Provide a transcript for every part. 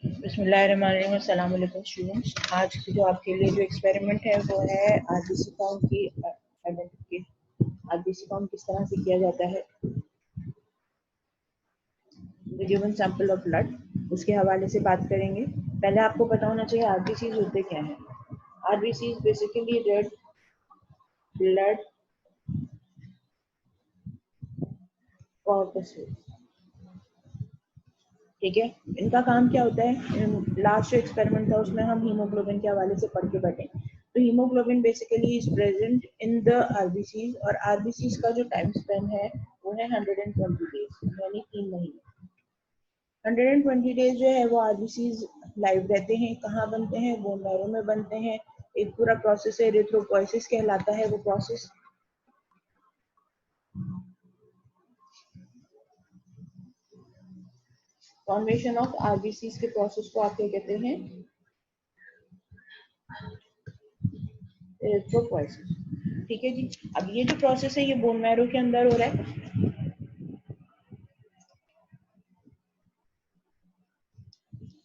बिस्मिल्लाहिर्रहमानिर्रहीम, अस्सलाम वालेकुम स्टूडेंट्स। आज की जो आपके लिए जो एक्सपेरिमेंट है वो है आरबीसी काउंट की आइडेंटिफिकेशन। आरबीसी काउंट किस तरह से किया जाता है, गिवन सैंपल ऑफ ब्लड, उसके हवाले से बात करेंगे। पहले आपको पता होना चाहिए आरबीसी होते क्या हैं। RBC basically red blood corpses, ठीक है। इनका काम क्या होता है, लास्ट जो एक्सपेरिमेंट था उसमें हम हीमोग्लोबिन के हवाले से पढ़ के बैठे। तो haemoglobin basically is present in the RBCs, और आरबीसीज का जो टाइम स्पेन है वो है 120 डेज, यानी 3 महीने। 120 डेज जो है वो आरबीसीज लाइव रहते हैं। कहाँ बनते हैं? बोन मैरो में बनते हैं। एक पूरा प्रोसेस है, एरिथ्रोपोइसिस कहलाता है वो प्रोसेस। फॉर्मेशन ऑफ आरबीसीज के प्रोसेस को आप क्या कहते हैं? एरिथ्रोपोइसिस, ठीक है जी। अब ये जो प्रोसेस है ये बोन मैरो के अंदर हो रहा है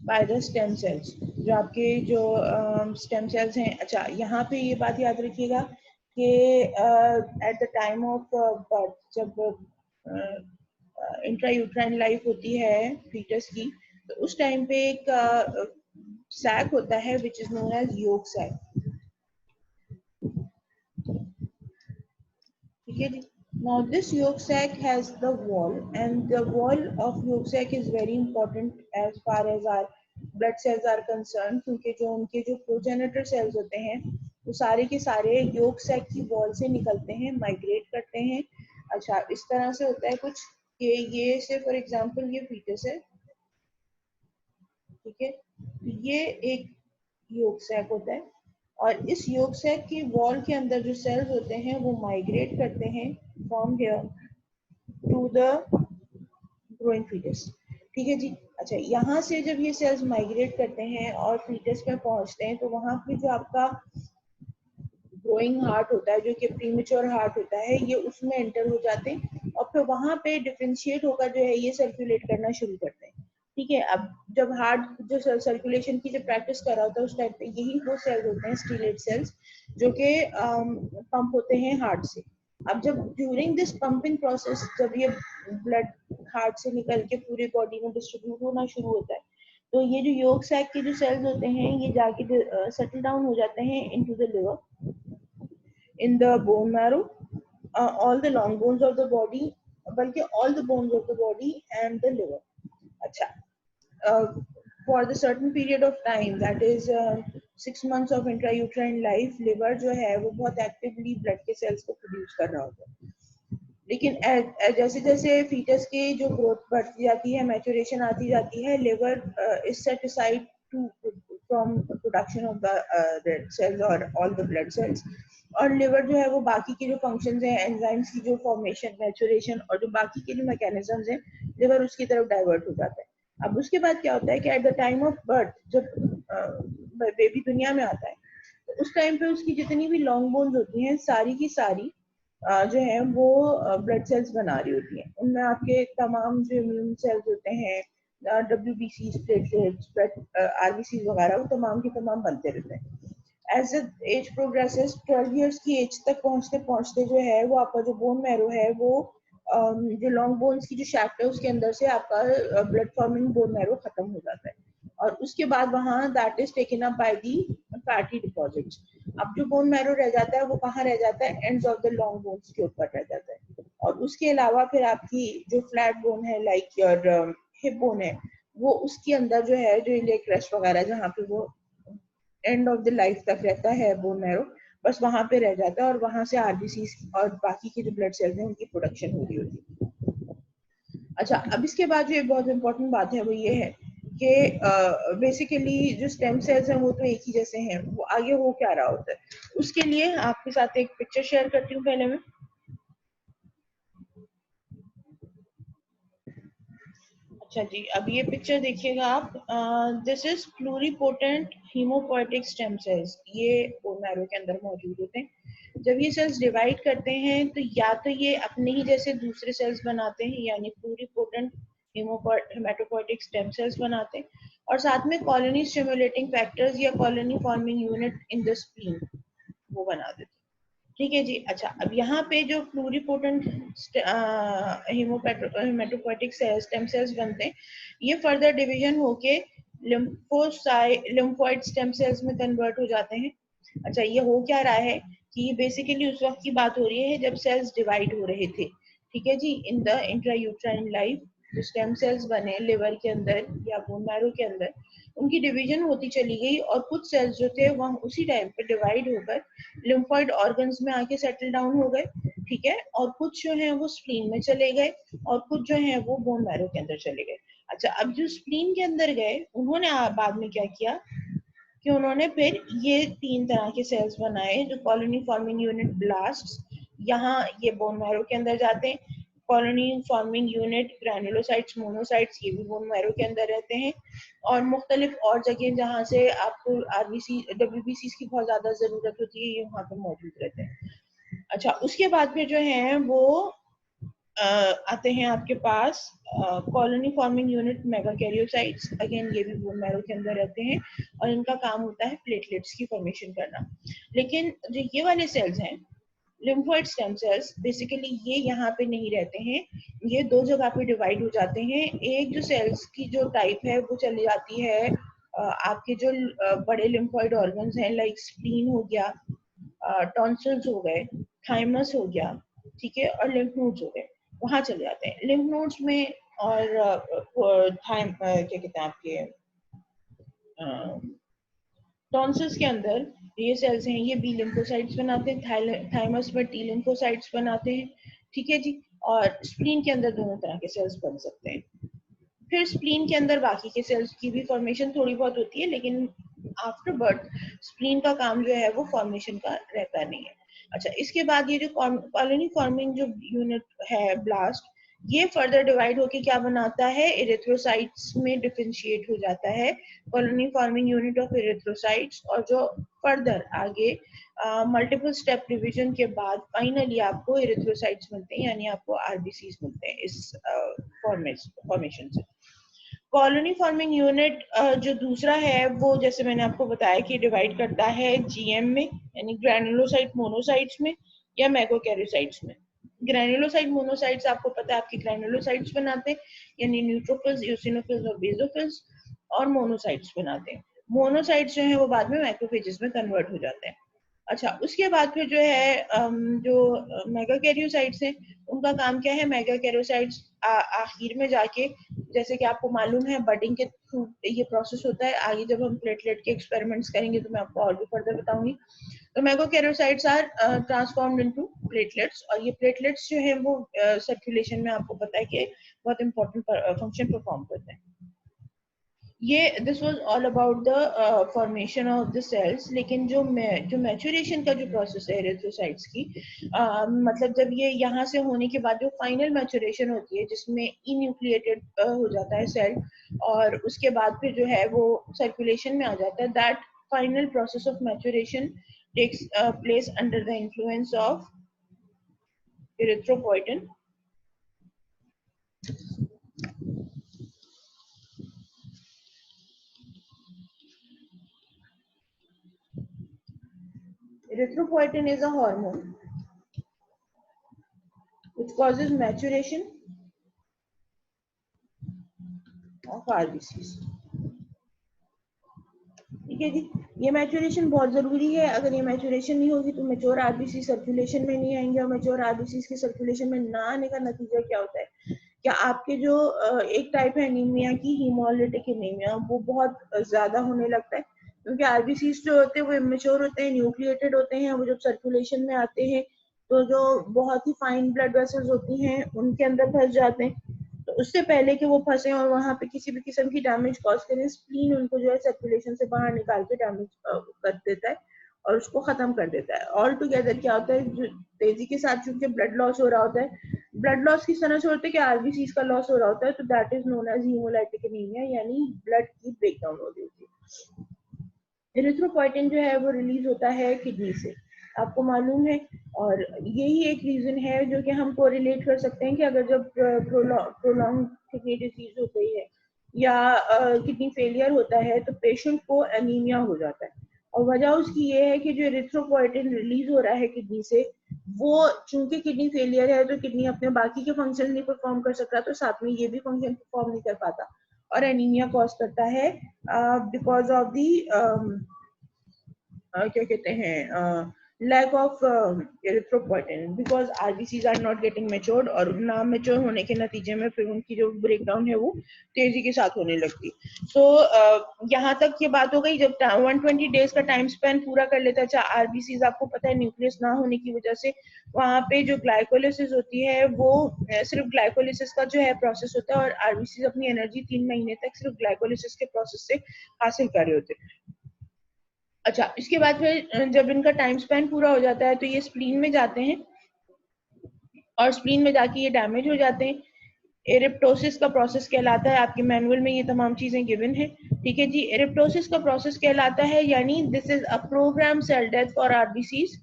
बाय द स्टेम सेल्स। जो आपके जो स्टेम सेल्स हैं, अच्छा यहाँ पे ये बात याद रखिएगा कि at the time of birth, जब इंट्रायूट्राइन लाइफ होती है फीटस की, तो उस टाइम पे एक सैक होता है which is known as yolk sac, ठीक है जी। Now this yolk sac has the wall, and the wall of yolk sac is very important as far as our blood cells are concerned, क्योंकि जो उनके जो progenitor sales होते हैं वो सारे के सारे yolk sac की वॉल से निकलते हैं, माइग्रेट करते हैं। अच्छा, इस तरह से होता है कुछ कि ये से फॉर एग्जांपल ये फीटस है, ठीक है। ये एक yolk sac होता है, और इस yolk sac की वॉल के अंदर जो सेल्स होते हैं वो माइग्रेट करते हैं from here to the growing foetus, ठीक है जी। अच्छा, यहाँ से जब ये सेल्स माइग्रेट करते हैं और फीटस में पहुंचते हैं, तो वहां पे जो आपका ग्रोइंग हार्ट होता है, जो कि प्रीमेच्योर हार्ट होता है, ये उसमें एंटर हो जाते हैं, और फिर वहां पे डिफरेंशिएट होकर जो है ये सर्कुलेट करना शुरू करते हैं, ठीक है। अब जब हार्ट जो सर्कुलेशन की जो प्रैक्टिस कर रहा होता है उस टाइम पे यही वो सेल्स होते हैं, स्टीलेट सेल्स, जो कि पंप होते हैं हार्ट से। अब जब ड्यूरिंग दिस पंपिंग प्रोसेस, जब ये ब्लड हार्ट से निकल के पूरी बॉडी में डिस्ट्रीब्यूट होना शुरू होता है, तो ये जो योक सैक के जो सेल्स होते हैं ये जाके सेटल डाउन हो जाते हैं into the liver, in the bone marrow, all the long bones of the body, बल्कि all the bones of the body and the liver. अच्छा, uh, for the certain period of time, that is 6 months of intrauterine life, liver जो है वो बहुत actively blood के cells को produce कर रहा होता है। लेकिन जैसे जैसे फीटस की जो ग्रोथ बढ़ती जाती है, मैच्योरेशन आती जाती है, liver is set aside to from production of the red cells और ऑल द ब्लड सेल्स, और लिवर जो है वो बाकी के जो फंक्शंस हैं, एंजाइम्स की जो फॉर्मेशन, मैच्योरेशन और जो बाकी के जो मैकेनिज्म्स हैं, लिवर उसकी तरफ डाइवर्ट हो जाता है। अब उसके बाद क्या होता है कि at the time of birth, जब बेबी दुनिया में आता है, तो उस टाइम पे उसकी जितनी भी लॉन्ग बोन्स होती हैं सारी की सारी जो है वो ब्लड सेल्स बना रही होती हैं। उनमें आपके तमाम जो इम्यून सेल्स होते हैं, WBC, प्लेटलेट्स, आरबीसी वगैरह, वो तमाम के तमाम बनते रहते हैं। एज एज प्रोग्रेसेस, 12 इयर्स की एज तक पहुंचते पहुंचते जो है वो आपका जो बोन मैरो है वो जो लॉन्ग बोन्स की जो शैफ्ट है उसके अंदर से आपका ब्लड फॉर्मिंग बोन मैरो खत्म हो जाता है, और उसके बाद वहां that is taken up by the fatty deposits. अब जो बोन मैरो रह जाता है वो कहाँ रह जाता है? Ends of the long bones के ऊपर रह जाता है। और उसके अलावा फिर आपकी जो फ्लैट बोन है, लाइक योर हिप बोन है, वो उसके अंदर जो है जो इलियक क्रेस्ट वगैरह, जहाँ पे वो एंड ऑफ द लाइफ तक रहता है बोन मैरो, बस वहां पे रह जाता है, और वहां से आरबीसी और बाकी के जो ब्लड सेल्स हैं उनकी प्रोडक्शन हो रही होती है। अच्छा, अब इसके बाद जो एक बहुत इंपॉर्टेंट बात है वो ये है कि बेसिकली जो स्टेम सेल्स हैं वो तो एक ही जैसे हैं, वो आगे हो क्या रहा होता है उसके लिए आपके साथ एक पिक्चर शेयर करती हूँ पहले मैं। अच्छा जी, अब ये पिक्चर देखिएगा आप, this is pluripotent haemopoietic stem cells, ये बोन मैरो के अंदर मौजूद होते हैं। जब ये सेल्स डिवाइड करते हैं तो या तो ये अपने ही जैसे दूसरे सेल्स बनाते हैं, यानी प्लूरिपोटेंट हेमाटोपोएटिक स्टेम सेल्स बनाते हैं, और साथ में कॉलोनी स्टिमुलेटिंग फैक्टर्स या colony forming unit in the spleen वो बना देते हैं। ठीक है जी। अच्छा, अब यहाँ पे जो प्लूरिपोटेंट हेमेटोपोइटिक स्टेम सेल्स बनते हैं, ये फर्दर डिवीजन होके लिम्फोइड स्टेम सेल्स में कन्वर्ट हो जाते हैं। अच्छा, ये हो क्या रहा है कि ये बेसिकली उस वक्त की बात हो रही है जब सेल्स डिवाइड हो रहे थे। ठीक है जी। इन द इंट्रायूट्राइन लाइफ जो स्टेम सेल्स बने लिवर के अंदर या बोन मैरो के अंदर, उनकी डिवीजन होती चली गई और कुछ सेल्स जो थे वह उसी टाइम पे डिवाइड होकर लिम्फोइड ऑर्गन्स में आके सेटल डाउन हो गए। ठीक है। और कुछ जो है वो स्प्लीन में चले गए और कुछ जो है वो बोन मैरो के अंदर चले गए। अच्छा, अब जो स्प्लीन के अंदर गए उन्होंने बाद में क्या किया कि उन्होंने फिर ये 3 तरह के सेल्स बनाए जो कॉलोनी फॉर्मिंग यूनिट ब्लास्ट्स, यहाँ ये बोन मैरो के अंदर जाते हैं। Colony forming unit granulocytes monocytes, ये भी बोन मैरो के अंदर रहते हैं। और मुख्तलिफ और जगह जहाँ से आपको आरबीसी डब्ल्यूबीसी की बहुत ज्यादा जरूरत होती है, ये वहाँ पे मौजूद रहते हैं। अच्छा, उसके बाद फिर जो है वो आते हैं आपके पास कॉलोनी फॉर्मिंग यूनिट मेगाकैरियोसाइट्स। अगेन ये भी बोन मैरो के अंदर रहते हैं और इनका काम होता है प्लेटलेट्स की फॉर्मेशन करना। लेकिन जो ये वाले सेल्स हैं लिम्फोइड स्टेम सेल्स, बेसिकली ये यहाँ पे नहीं रहते हैं, ये 2 जगह पे डिवाइड हो जाते हैं। एक जो सेल्स की जो टाइप है वो चली जाती है आपके जो बड़े लिम्फोइड ऑर्गन्स हैं, लाइक स्प्लीन हो गया, टॉन्सिल्स हो गए, थाइमस हो गया, ठीक है, और लिम्फ नोड्स हो गए, वहां चले जाते हैं। लिम्फ नोड्स में और क्या कहते हैं आपके टॉन्सिल्स के अंदर ये सेल्स हैं, ये बी लिम्फोसाइट्स बनाते हैं, थाइमस में टी लिम्फोसाइट्स बनाते हैं। ठीक है जी। और स्प्लीन के अंदर दोनों तरह के सेल्स बन सकते हैं। फिर स्प्लीन के अंदर बाकी के सेल्स की भी फॉर्मेशन थोड़ी बहुत होती है, लेकिन आफ्टर बर्थ स्प्लीन का काम जो है वो फॉर्मेशन का रहता नहीं है। अच्छा, इसके बाद ये जो कॉलोनी फॉर्मिंग जो यूनिट है ब्लास्ट, ये फर्दर डिवाइड होके क्या बनाता है, इरिथ्रोसाइट्स में डिफरेंशिएट हो जाता है, colony forming unit of erythrocytes. और जो फर्दर आगे मल्टीपल स्टेप डिवीजन के बाद फाइनली आपको इरिथ्रोसाइट्स मिलते हैं, यानी आपको आरबीसीज मिलते हैं इस फॉर्मेशन से। कॉलोनी फॉर्मिंग यूनिट जो दूसरा है वो जैसे मैंने आपको बताया कि डिवाइड करता है जीएम में, यानी ग्रैनुलोसाइट मोनोसाइट्स में या मैगोकैरियोसाइट्स में। ग्रैनुलोसाइट मोनोसाइट्स आपको पता है आपकी ग्रैनुलोसाइट्स बनाते हैं, यानी न्यूट्रोफिल्स, यूसिनोफिल्स और बेसोफिल्स, और मोनोसाइट्स बनाते हैं। मोनोसाइट्स जो है वो बाद में मैक्रोफेजेस में कन्वर्ट हो जाते हैं। अच्छा, उसके बाद फिर जो है जो मेगाकैरियोसाइट्स हैं उनका काम क्या है, मेगाकैरियोसाइट्स आखिर में जाके, जैसे कि आपको मालूम है बडिंग के थ्रू ये प्रोसेस होता है, आगे जब हम प्लेटलेट के एक्सपेरिमेंट्स करेंगे तो मैं आपको और भी फर्दर बताऊंगी। तो मेगाकैरियोसाइट्स आर ट्रांसफॉर्म्ड इनटू प्लेटलेट्स, और ये प्लेटलेट्स जो है वो सर्कुलेशन में आपको पता है कि बहुत इंपॉर्टेंट फंक्शन परफॉर्म करते हैं। ये this was all about the formation of the cells. लेकिन जो मैच्योरेशन का जो प्रोसेस है एरिथ्रोसाइट्स की, मतलब जब ये यहाँ से होने के बाद जो फाइनल मैच्योरेशन होती है जिसमें इन्यूक्लिएटेड हो जाता है सेल, और उसके बाद फिर जो है वो सर्कुलेशन में आ जाता है, that final process of maturation takes place under the influence of erythropoietin. Erythropoietin is a hormone which causes maturation of RBCs. ठीक है जी। ये मैच्योरेशन बहुत जरूरी है, अगर ये मैच्योरेशन नहीं होगी तो मैच्योर आरबीसी सर्कुलेशन में नहीं आएंगे, और मैच्योर आरबीसी के सर्कुलेशन में ना आने का नतीजा क्या होता है, क्या आपके जो एक टाइप है एनीमिया की, हीमोलिटिक एनीमिया, वो बहुत ज्यादा होने लगता है, क्योंकि आरबीसी जो होते हैं वो इमेच्योर होते हैं, न्यूक्लिएटेड होते हैं, वो जब सर्कुलेशन में आते हैं तो जो बहुत ही फाइन ब्लड वेसल्स होती हैं उनके अंदर फंस जाते हैं। तो उससे पहले कि वो फंसे और वहां पे किसी भी किस्म की डैमेज कॉज करें, स्प्लीन उनको जो है सर्कुलेशन से बाहर निकाल के डैमेज कर देता है और उसको खत्म कर देता है। ऑल टुगेदर क्या होता है, जो तेजी के साथ चूंकि ब्लड लॉस हो रहा होता है, ब्लड लॉस किस तरह से होता है कि आरबीसी का लॉस हो रहा होता है, तो that is known as haemolytic anaemia, यानी ब्लड की ब्रेकडाउन हो रही होती है। एरिथ्रोपोइटिन जो है वो रिलीज होता है किडनी से, आपको मालूम है, और यही एक रीजन है जो कि हम कोरिलेट कर सकते हैं कि अगर जब प्रोलॉन्ग किडनी डिजीज हो गई है या किडनी फेलियर होता है तो पेशेंट को एनीमिया हो जाता है। और वजह उसकी ये है कि जो एरिथ्रोपोइटिन रिलीज हो रहा है किडनी से, वो चूंकि किडनी फेलियर है तो किडनी अपने बाकी के फंक्शन नहीं परफॉर्म कर सकता, तो साथ में ये भी फंक्शन परफॉर्म नहीं कर पाता और एनीमिया कॉज करता है बिकॉज ऑफ दी क्या कहते हैं lack of erythropoietin, because RBCs are not getting matured, और ना मेच्योर होने के नतीजे में फिर उनकी जो ब्रेकडाउन है वो तेजी के साथ होने लगती। सो यहाँ तक ये बात हो गई। जब 120 डेज का टाइम स्पेन पूरा कर लेता है, अच्छा आरबीसीज आपको पता है न्यूक्लियस ना होने की वजह से वहां पे जो ग्लाइकोलिसिस होती है वो सिर्फ ग्लाइकोलिसिस का जो है प्रोसेस होता है, और आरबीसीज अपनी एनर्जी 3 महीने तक सिर्फ ग्लाइकोलिसिस के प्रोसेस से हासिल कर रहे होते हैं। अच्छा, इसके बाद फिर जब इनका टाइम स्पेन पूरा हो जाता है तो ये स्प्लीन में जाते हैं, और स्प्लीन में जाके ये डैमेज हो जाते हैं। एरिप्टोसिस का प्रोसेस कहलाता है, आपके मैनुअल में ये तमाम चीजें गिवन है, ठीक है जी। एरिप्टोसिस का प्रोसेस कहलाता है, यानी this is a program cell death for RBCs.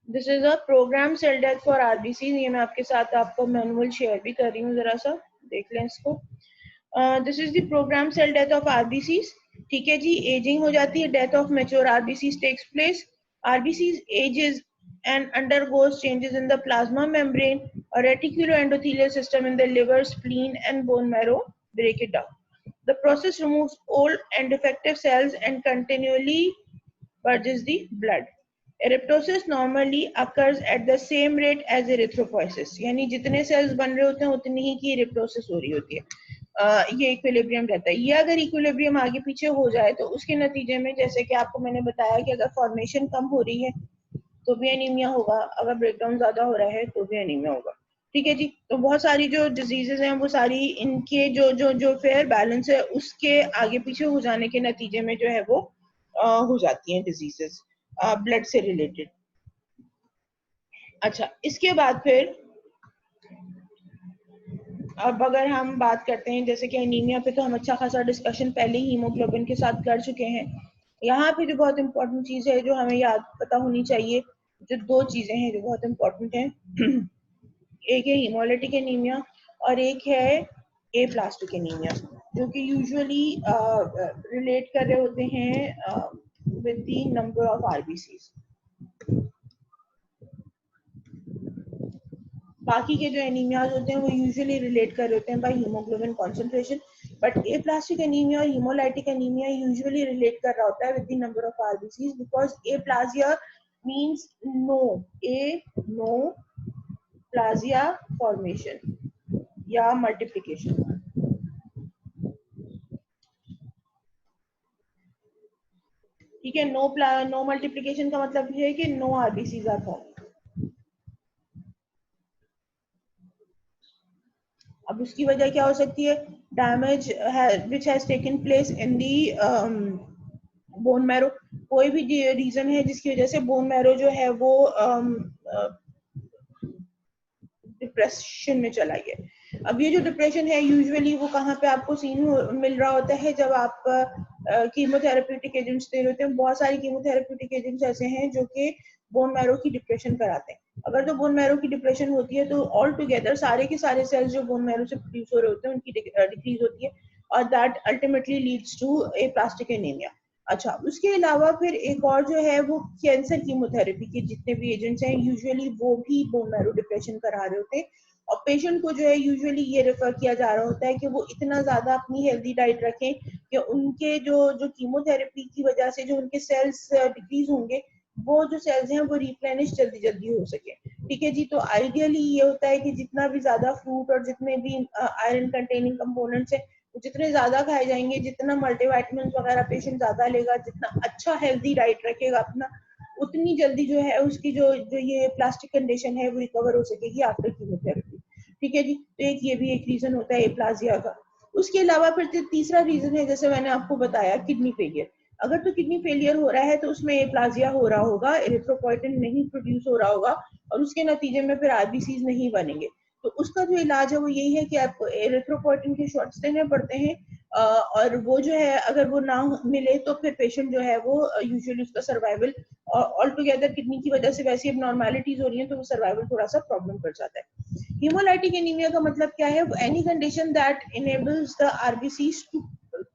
This is a program cell death for RBCs. ये मैं आपके साथ आपको मैनुअल शेयर भी कर रही हूँ, जरा सा देख लें इसको। This is the program cell death of RBCs, ठीक है जी। एजिंग हो जाती है, death of mature RBCs takes place. RBCs ages and undergoes changes in the plasma membrane or reticuloendothelial system in the liver, spleen and bone marrow. Break it down. The process removes old and defective cells and continually purges the blood. Eryptosis normally occurs at the same rate as erythropoiesis, यानी जितने sales बन रहे होते हैं उतनी ही की eryptosis हो रही होती है। ये इक्विलिब्रियम रहता है। ये अगर इक्विलिब्रियम आगे पीछे हो जाए तो उसके नतीजे में, जैसे कि आपको मैंने बताया कि अगर फॉर्मेशन कम हो रही है तो भी एनीमिया होगा, अगर ब्रेकडाउन ज्यादा हो रहा है तो भी एनीमिया होगा, ठीक है जी। तो बहुत सारी जो डिजीजेज हैं वो सारी इनके जो फेयर बैलेंस है उसके आगे पीछे हो जाने के नतीजे में जो है वो हो जाती हैं डिजीजेस ब्लड से रिलेटेड। अच्छा, इसके बाद फिर अब अगर हम बात करते हैं जैसे कि एनीमिया पे, तो हम अच्छा खासा डिस्कशन पहले ही हीमोग्लोबिन के साथ कर चुके हैं। यहाँ पे जो बहुत इंपॉर्टेंट चीज है जो हमें याद पता होनी चाहिए, जो दो चीजें हैं जो बहुत इंपॉर्टेंट हैं, एक है हीमोलिटिक एनीमिया और एक है ए प्लास्टिक एनीमिया, जो कि यूजुअली रिलेट कर रहे होते हैं with the number of RBCs. बाकी के जो एनीमियाज होते हैं वो यूजुअली रिलेट कर रहे होते हैं by haemoglobin concentration, but aplastic anaemia और हीमोलाइटिक एनीमिया यूजुअली रिलेट कर रहा होता है with the number of RBCs, because aplasia means no plasia formation या मल्टीप्लिकेशन। ठीक है, नो मल्टीप्लिकेशन का मतलब ये है कि नो आरबीसीज आर फॉर्म। अब उसकी वजह क्या हो सकती है? Damage which has taken place in the bone marrow. कोई भी रीजन है जिसकी वजह से बोन मैरो जो है वो डिप्रेशन में चला गया। अब ये जो डिप्रेशन है यूजुअली वो कहाँ पे आपको सीन मिल रहा होता है? जब आप कीमोथेरेप्यूटिक एजेंट्स दे रहे होते हैं। बहुत सारी कीमोथेरेप्यूटिक एजेंट्स ऐसे हैं जो कि बोन मैरो की डिप्रेशन कराते हैं। अगर तो बोन मैरो की डिप्रेशन होती है तो ऑल टुगेदर सारे के सारे सेल्स जो बोन मैरो से प्रोड्यूस हो रहे होते हैं उनकी डिक्रीज होती है, और that ultimately leads to aplastic anaemia. अच्छा, उसके अलावा फिर एक और जो है वो कैंसर कीमोथेरेपी के जितने भी एजेंट्स हैं यूजुअली वो भी बोन मैरो डिप्रेशन करा रहे होते हैं, और पेशेंट को जो है यूजुअली ये रेफर किया जा रहा होता है कि वो इतना ज्यादा अपनी हेल्दी डाइट रखें कि उनके जो कीमोथेरेपी की वजह से जो उनके सेल्स डिक्रीज होंगे वो जो सेल्स हैं वो रिप्लेनिश जल्दी जल्दी हो सके। ठीक है जी। तो आइडियली ये होता है कि जितना भी ज्यादा फ्रूट और जितने भी आयरन कंटेनिंग कंपोनेंट्स है जितने ज्यादा खाए जाएंगे, जितना मल्टीविटामिन वगैरह पेशेंट ज्यादा लेगा, जितना अच्छा हेल्दी डाइट रखेगा अपना, उतनी जल्दी जो है उसकी जो जो ये प्लास्टिक कंडीशन है वो रिकवर हो सकेगी आफ्टर कीमोथेरेपी। ठीक है जी। तो एक ये भी एक रीजन होता है एप्लाजिया का। उसके अलावा फिर तीसरा रीजन है, जैसे मैंने आपको बताया, किडनी फेलियर। अगर तो किडनी फेलियर हो रहा है तो उसमें एप्लाजिया हो रहा होगा, एरिथ्रोपोइटिन नहीं प्रोड्यूस हो रहा होगा, और उसके नतीजे में फिर आरबीसीज नहीं बनेंगे। तो उसका जो इलाज है वो यही है कि आप एरिथ्रोपोइटिन के शॉट्स देने पड़ते हैं, और वो जो है अगर वो ना मिले तो फिर पेशेंट जो है वो यूजुअली उसका सर्वाइवल, ऑल टुगेदर किडनी की वजह से वैसी एबनॉर्मैलिटीज हो रही हैं तो वो सर्वाइवल थोड़ा सा प्रॉब्लम कर जाता है। हेमोलाइटिक एनीमिया का मतलब क्या है? Any condition that enables the RBCs to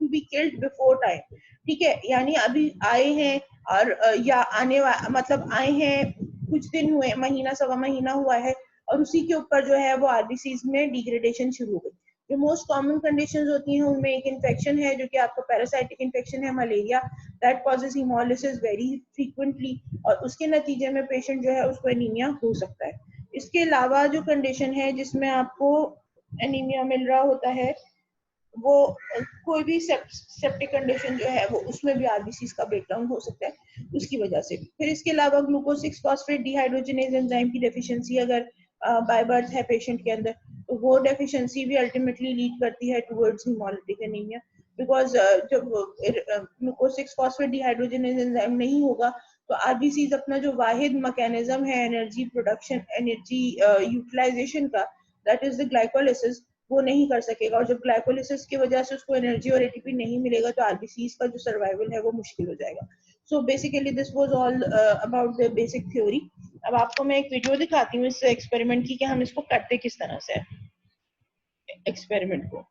be killed before time. ठीक है, यानी अभी आए हैं और या मतलब आए हैं, कुछ दिन हुए, महीना सवा महीना हुआ है, और उसी के ऊपर जो है वो आरबीसीज में डिग्रेडेशन शुरू हो गई। जो मोस्ट कॉमन कंडीशंस होती हैं उनमें एक इन्फेक्शन है जो कि आपका पैरासाइटिक इन्फेक्शन है, malaria, that causes haemolysis very frequently, और उसके नतीजे में पेशेंट जो है उसको एनीमिया हो सकता है। इसके अलावा जो कंडीशन है जिसमें आपको एनीमिया मिल रहा होता है वो कोई भी सेप्टिक कंडीशन जो है वो उसमें भी आरबीसी का ब्रेकडाउन हो सकता है उसकी वजह से भी। फिर इसके अलावा ग्लूकोज 6 फॉस्फेट डिहाइड्रोजनेज एंजाइम की डेफिशिएंसी अगर बाय बर्थ है पेशेंट के अंदर, तो वो डेफिशिएंसी भी अल्टीमेटली लीड करती है टुवर्ड्स हीमोलिटिक एनीमिया। बिकॉज जब ग्लूकोज 6 फॉस्फेट डिहाइड्रोजनेज एंजाइम नहीं होगा तो आरबीसी अपना जो वाहिद मैकेनिज्म है एनर्जी प्रोडक्शन, एनर्जी यूटिलाइजेशन का, दैट इज द ग्लाइकोलिसिस, वो नहीं कर सकेगा। और जब ग्लाइकोलिसिस की वजह से उसको एनर्जी और एटीपी नहीं मिलेगा तो आरबीसी का जो सर्वाइवल है वो मुश्किल हो जाएगा। So basically this was all about the basic theory. अब आपको मैं एक वीडियो दिखाती हूँ इस एक्सपेरिमेंट की कि हम इसको करते किस तरह से एक्सपेरिमेंट को।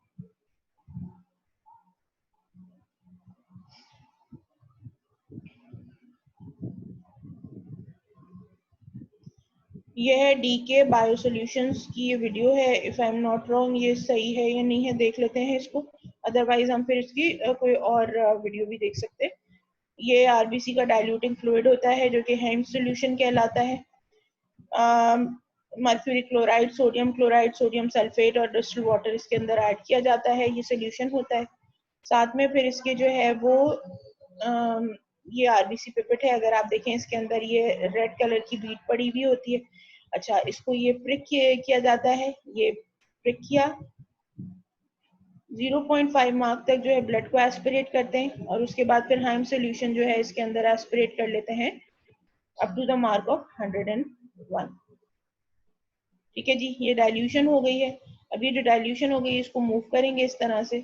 ये है डीके बायो सॉल्यूशंस की ये वीडियो है। If I am not wrong ये सही है या नहीं है देख लेते हैं इसको, अदरवाइज हम फिर इसकी कोई और वीडियो भी देख सकते हैं। ये आरबीसी का डाइल्यूटिंग फ्लूइड होता है जो कि हेम सॉल्यूशन कहलाता है। मर्क्यूरी क्लोराइड, सोडियम सल्फेट और डिस्टिल्ड वाटर इसके अंदर ऐड किया जाता है, ये सोल्यूशन होता है। साथ में फिर इसके जो है वो ये आरबीसी पिपेट है, अगर आप देखें इसके अंदर ये रेड कलर की बीट पड़ी हुई होती है। अच्छा, इसको ये प्रिक किया जाता है, ये प्रिक किया, 0.5 मार्क तक जो है ब्लड को एस्पिरेट करते हैं और उसके बाद फिर हाइम सोल्यूशन जो है इसके अंदर एस्पिरेट कर लेते हैं up to the mark of 101। ठीक है जी, ये डाइल्यूशन हो गई है। अब ये जो डाइल्यूशन हो गई है इसको मूव करेंगे इस तरह से।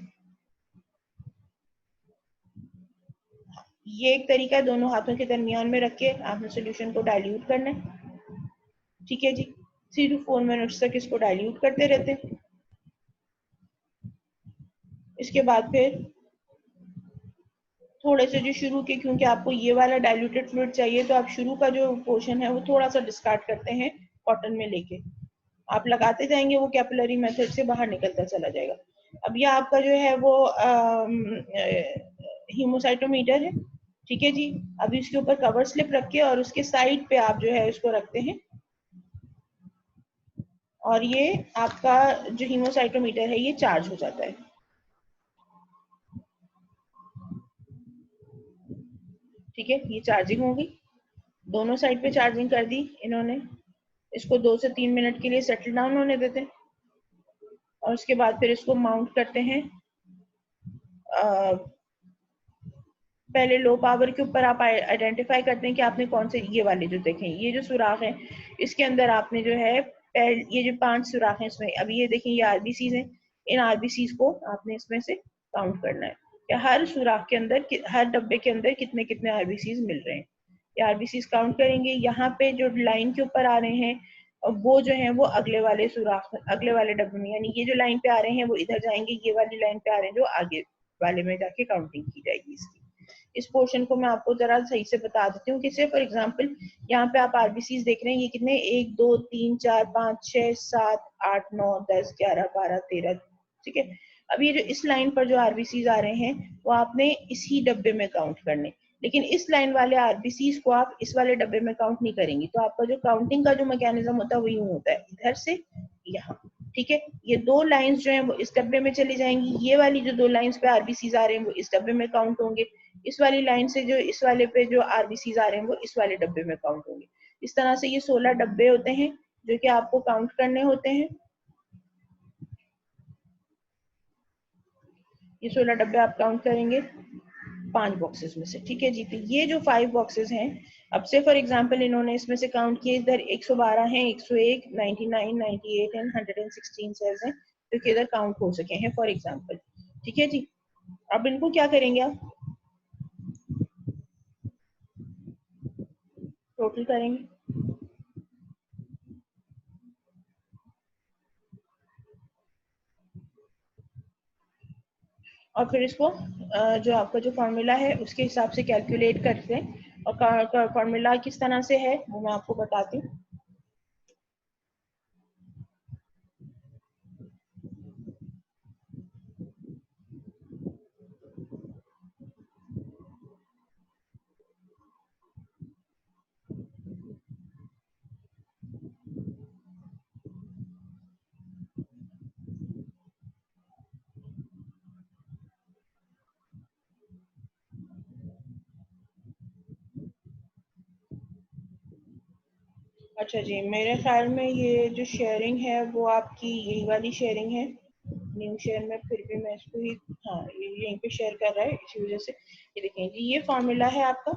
ये एक तरीका है, दोनों हाथों के दरमियान में रख के आपने सोल्यूशन को डाइल्यूट करना है। ठीक है जी, 3 to 4 मिनट्स तक इसको डाइल्यूट करते रहते हैं। इसके बाद फिर थोड़े से जो शुरू के, क्योंकि आपको ये वाला डाइल्यूटेड फ्लूइड चाहिए तो आप शुरू का जो पोर्शन है वो थोड़ा सा डिस्कार्ड करते हैं कॉटन में लेके, आप लगाते जाएंगे वो कैपिलरी मेथड से बाहर निकलता चला जाएगा। अब ये आपका जो है वो हीमोसाइटोमीटर है। ठीक है जी, अभी इसके ऊपर कवर स्लिप रख के और उसके साइड पे आप जो है इसको रखते हैं और ये आपका जो हीमोसाइटोमीटर है ये चार्ज हो जाता है। ठीक है, ये चार्जिंग हो गई, दोनों साइड पे चार्जिंग कर दी इन्होंने। इसको 2 से 3 मिनट के लिए सेटल डाउन होने देते हैं और उसके बाद फिर इसको माउंट करते हैं। पहले लो पावर के ऊपर आप आइडेंटिफाई करते हैं कि आपने कौन से, ये वाले जो देखें ये जो सुराख है इसके अंदर आपने जो है ये जो 5 सुराख हैं इसमें, अभी ये देखें ये आरबीसीज हैं, इन आरबीसीज को आपने इसमें से काउंट करना है कि हर सुराख के अंदर, हर डब्बे के अंदर कितने कितने आरबीसीज मिल रहे हैं। ये आरबीसीज काउंट करेंगे। यहाँ पे जो लाइन के ऊपर आ रहे हैं वो जो है वो अगले वाले सुराख, अगले वाले डब्बे में, यानी ये जो लाइन पे आ रहे हैं वो इधर जाएंगे, ये वाली लाइन पे आ रहे हैं जो आगे वाले में जाके काउंटिंग की जाएगी इसकी। इस पोर्शन को मैं आपको जरा सही से बता देती हूँ कि से फॉर एग्जांपल यहाँ पे आप आरबीसीज देख रहे हैं, ये कितने 1 2 3 4 5 6 7 8 9 10 11 12 13। ठीक है, अब ये जो इस लाइन पर जो आरबीसीज आ रहे हैं वो आपने इसी डब्बे में काउंट करने, लेकिन इस लाइन वाले आरबीसीज को आप इस वाले डब्बे में काउंट नहीं करेंगे। तो आपका जो काउंटिंग का जो मैकेनिज्म होता है वो यूं होता है, इधर से यहाँ। ठीक है, ये 2 लाइंस जो है वो इस डब्बे में चली जाएंगी, ये वाली जो 2 लाइंस पे आरबीसीज आ रहे हैं वो इस डब्बे में काउंट होंगे, इस वाली लाइन से जो इस वाले पे जो आरबीसीज आ रहे हैं वो इस वाले डब्बे में काउंट होंगे। इस तरह से ये 16 डब्बे होते हैं जो कि आपको काउंट करने होते हैं। ये 16 डब्बे आप काउंट करेंगे 5 बॉक्सेस में से। ठीक है जी, तो ये जो 5 बॉक्सेस हैं, अब से फॉर एग्जांपल इन्होंने इसमें से काउंट किए, इधर 112 हैं, 101, 99, 98 एंड 116 सेल्स हैं जो कि इधर काउंट हो सके हैं फॉर एग्जांपल। ठीक है जी, अब इनको क्या करेंगे आप टोटल करेंगे। और फिर इसको जो आपका जो फॉर्मूला है उसके हिसाब से कैलकुलेट करते हैं। और फॉर्मूला किस तरह से है वो मैं आपको बताती हूँ। अच्छा जी, मेरे ख्याल में ये जो शेयरिंग है वो आपकी यही वाली शेयरिंग है, न्यू शेयर में, फिर भी मैं इसको ही, हाँ ये यहीं पे शेयर कर रहा है इसी वजह से। ये देखें जी, ये फॉर्मूला है आपका।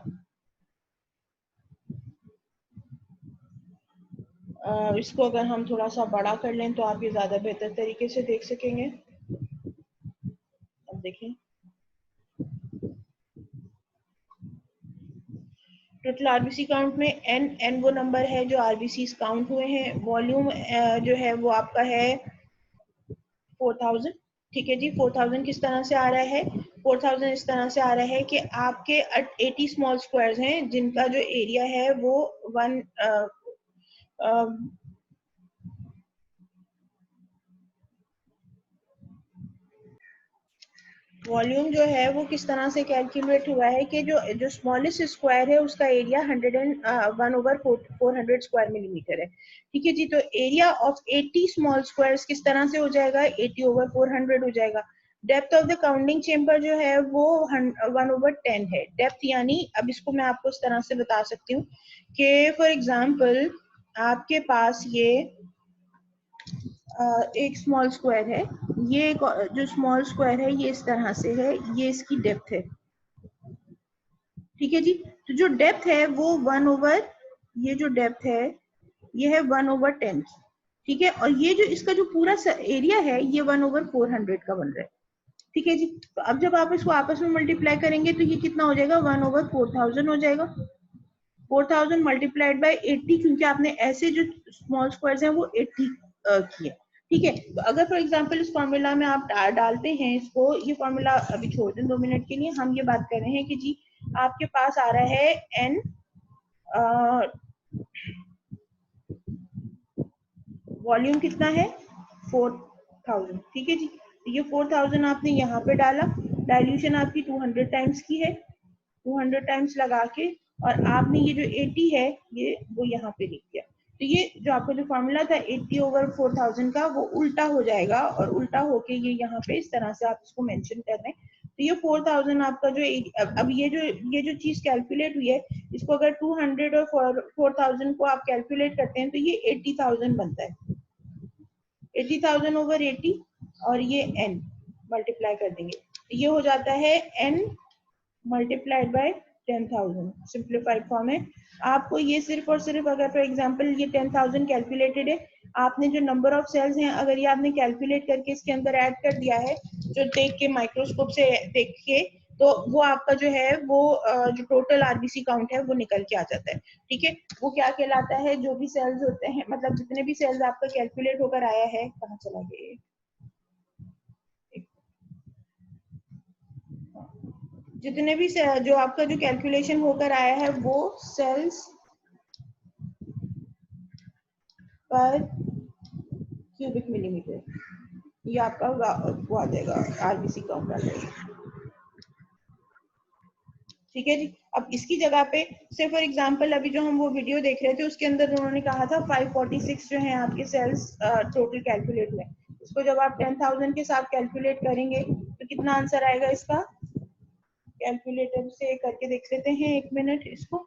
इसको अगर हम थोड़ा सा बड़ा कर लें तो आप ये ज्यादा बेहतर तरीके से देख सकेंगे। अब देखें, टोटल आरबीसी काउंट में एन एन वो नंबर है जो आरबीसी काउंट हुए हैं। वॉल्यूम जो है वो आपका है 4000। ठीक है जी, 4000 किस तरह से आ रहा है? 4000 इस तरह से आ रहा है कि आपके 80 स्मॉल स्क्वायर्स हैं जिनका जो एरिया है वो वन वॉल्यूम जो है वो किस तरह से कैलकुलेट हुआ है कि जो जो स्मॉलेस्ट स्क्वायर है उसका एरिया 101/400 स्क्वायर मिलीमीटर है। ठीक है जी, तो एरिया ऑफ 80 स्मॉल स्क्वायर्स किस तरह से हो जाएगा? 80/400 हो जाएगा। Depth of the counting chamber जो है वो 1/10 है डेप्थ, यानी अब इसको मैं आपको इस तरह से बता सकती हूँ कि फॉर एग्जाम्पल आपके पास ये एक स्मॉल स्क्वायर है, ये एक जो स्मॉल स्क्वायर है ये इस तरह से है, ये इसकी डेप्थ है। ठीक है जी, तो जो डेप्थ है वो 1/, ये जो डेप्थ है ये है 1/10। ठीक है, और ये जो इसका जो पूरा एरिया है ये 1/400 का बन रहा है। ठीक है जी, तो अब जब आप इसको आपस में मल्टीप्लाई करेंगे तो ये कितना हो जाएगा? 1/4000 हो जाएगा। 4000 मल्टीप्लाइड बाई 80, क्योंकि आपने ऐसे जो स्मॉल स्क्वायर्स हैं वो 80 किए। ठीक है, तो अगर फॉर एग्जांपल इस फॉर्मूला में आप डालते हैं इसको, ये फॉर्मूला अभी छोड़ दें 2 मिनट के लिए, हम ये बात कर रहे हैं कि जी आपके पास आ रहा है एन, वॉल्यूम कितना है? 4000। ठीक है जी, तो ये 4000 आपने यहाँ पे डाला, डाइल्यूशन आपकी 200 टाइम्स की है, 200 टाइम्स लगा के, और आपने ये जो 80 है ये वो यहाँ पे लिख दिया। तो ये जो आपका जो फॉर्मूला था 80/4000 का वो उल्टा हो जाएगा, और उल्टा होके ये यहाँ पे इस तरह से आप इसको मेंशन कर रहे हैं। तो ये 4000 आपका जो अब ये जो चीज कैलकुलेट हुई है, इसको अगर 200 और 4000 को आप कैलकुलेट करते हैं तो ये 80,000 बनता है। 80,000/80, और ये n मल्टीप्लाई कर देंगे तो ये हो जाता है n multiplied by 10,000। Simplified form है। आपको ये सिर्फ और सिर्फ, अगर फॉर एग्जांपल ये 10,000 कैलकुलेटेड है, आपने जो नंबर ऑफ सेल्स हैं अगर ये आपने कैलकुलेट करके इसके अंदर ऐड कर दिया है, जो देख के माइक्रोस्कोप से देख के, तो वो आपका जो है वो जो टोटल आरबीसी काउंट है वो निकल के आ जाता है। ठीक है, वो क्या कहलाता है? जो भी सेल्स होते हैं, मतलब जितने भी सेल्स आपका कैलकुलेट होकर आया है, कहाँ चला गया, जितने भी जो आपका जो कैलकुलेशन होकर आया है वो सेल्स पर क्यूबिक मिलीमीटर, ये आपका वो आ जाएगा, आरबीसी काउंट आ जाएगा। ठीक है जी, अब इसकी जगह पे से फॉर एग्जांपल अभी जो हम वो वीडियो देख रहे थे उसके अंदर उन्होंने कहा था 546 जो है आपके सेल्स टोटल कैलकुलेट में। इसको जब आप 10,000 के साथ कैलकुलेट करेंगे तो कितना आंसर आएगा इसका? कैलकुलेटर से करके देख लेते हैं, 1 मिनट इसको।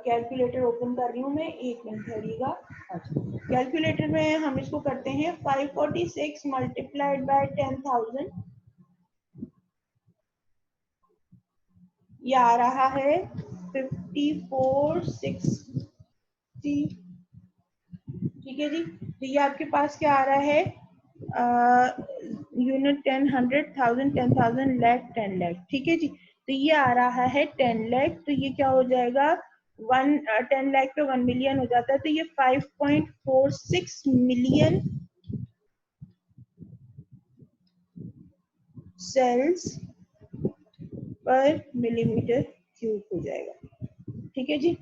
कैलकुलेटर ओपन कर रही हूँ मैं, 1 मिनट ठहरिएगा। अच्छा, कैलकुलेटर में हम इसको करते हैं 546 मल्टीप्लाइड बाय 10,000, ये आ रहा है 5460। ठीक है जी, तो ये आपके पास क्या आ रहा है? यूनिट 10, 100, 1000, 10,000, लाख, 10 लाख। ठीक है जी, तो ये आ रहा है 10 लाख, तो ये क्या हो जाएगा? 10 लाख पे 1 मिलियन हो जाता है, तो ये 5.46 मिलियन सेल्स पर मिलीमीटर क्यूब हो जाएगा। ठीक है जी।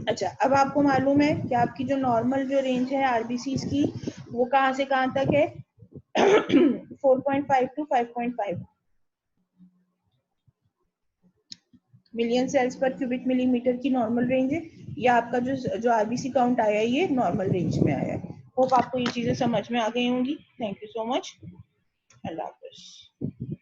अच्छा, अब आपको मालूम है कि आपकी जो नॉर्मल जो रेंज है आरबीसीज की वो कहाँ से कहाँ तक है? 4.5 टू 5.5 मिलियन सेल्स पर क्यूबिक मिलीमीटर की नॉर्मल रेंज है। या आपका जो आरबीसी काउंट आया है ये नॉर्मल रेंज में आया है। होप आपको ये चीजें समझ में आ गई होंगी। Thank you so much. Allah Hafiz.